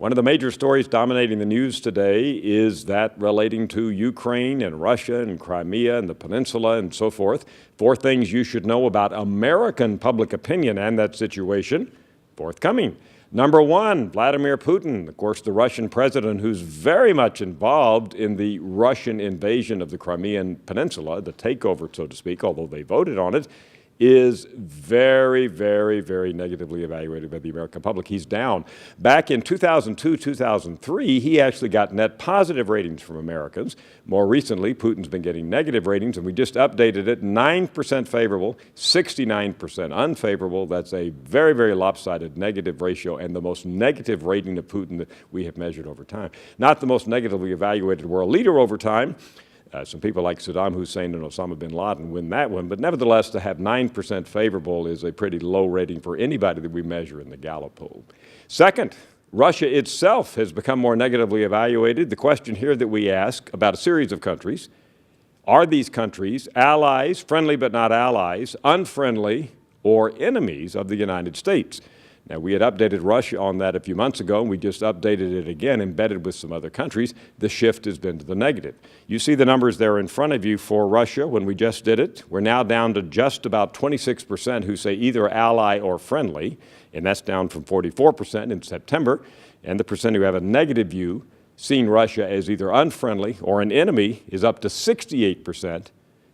One of the major stories dominating the news today is that relating to Ukraine and Russia and Crimea and the peninsula and so forth. 4 things you should know about American public opinion and that situation forthcoming. Number 1, Vladimir Putin, of course, the Russian president who's very much involved in the Russian invasion of the Crimean Peninsula, the takeover, so to speak, although they voted on it, is very, very, very negatively evaluated by the American public. He's down. Back in 2002, 2003, he actually got net positive ratings from Americans. More recently, Putin's been getting negative ratings, and we just updated it, 9% favorable, 69% unfavorable. That's a very, very lopsided negative ratio and the most negative rating of Putin that we have measured over time. Not the most negatively evaluated world leader over time. Some people like Saddam Hussein and Osama bin Laden win that one, but nevertheless, to have 9% favorable is a pretty low rating for anybody that we measure in the Gallup poll. Second, Russia itself has become more negatively evaluated. The question here that we ask about a series of countries, are these countries allies, friendly but not allies, unfriendly, or enemies of the United States? Now, we had updated Russia on that a few months ago, and we just updated it again, embedded with some other countries. The shift has been to the negative. You see the numbers there in front of you for Russia when we just did it. We're now down to just about 26% who say either ally or friendly, and that's down from 44% in September. And the percent who have a negative view, seeing Russia as either unfriendly or an enemy, is up to 68%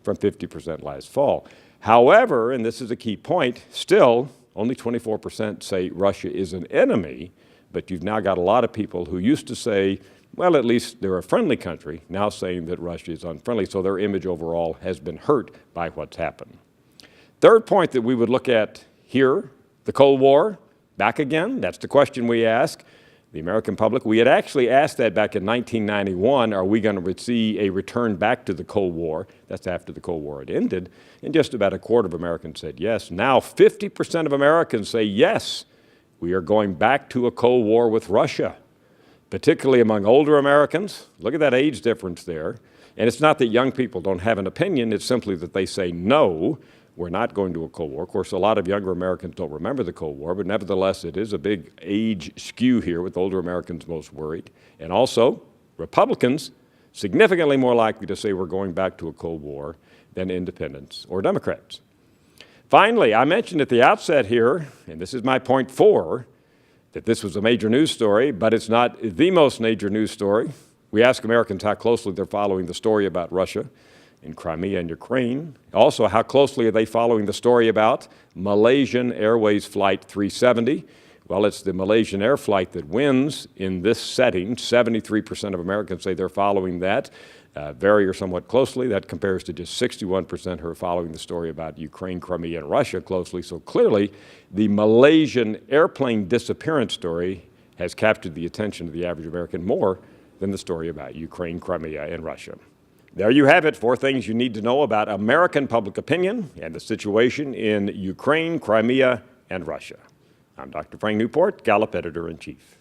from 50% last fall. However, and this is a key point, still, only 24% say Russia is an enemy, but you've now got a lot of people who used to say, well, at least they're a friendly country, now saying that Russia is unfriendly, so their image overall has been hurt by what's happened. Third point that we would look at here, the Cold War, back again, that's the question we ask. The American public, we had actually asked that back in 1991, are we going to see a return back to the Cold War? That's after the Cold War had ended, and just about a quarter of Americans said yes. Now 50% of Americans say yes, we are going back to a Cold War with Russia, particularly among older Americans. Look at that age difference there. And it's not that young people don't have an opinion, it's simply that they say no, we're not going to a Cold War. Of course, a lot of younger Americans don't remember the Cold War, but nevertheless, it is a big age skew here with older Americans most worried. And also, Republicans significantly more likely to say we're going back to a Cold War than independents or Democrats. Finally, I mentioned at the outset here, and this is my point 4, that this was a major news story, but it's not the most major news story. We ask Americans how closely they're following the story about Russia in Crimea and Ukraine. Also, how closely are they following the story about Malaysian Airways Flight 370? Well, it's the Malaysian Air flight that wins in this setting. 73% of Americans say they're following that very or somewhat closely. That compares to just 61% who are following the story about Ukraine, Crimea, and Russia closely. So clearly, the Malaysian airplane disappearance story has captured the attention of the average American more than the story about Ukraine, Crimea, and Russia. There you have it, 4 things you need to know about American public opinion and the situation in Ukraine, Crimea, and Russia. I'm Dr. Frank Newport, Gallup Editor-in-Chief.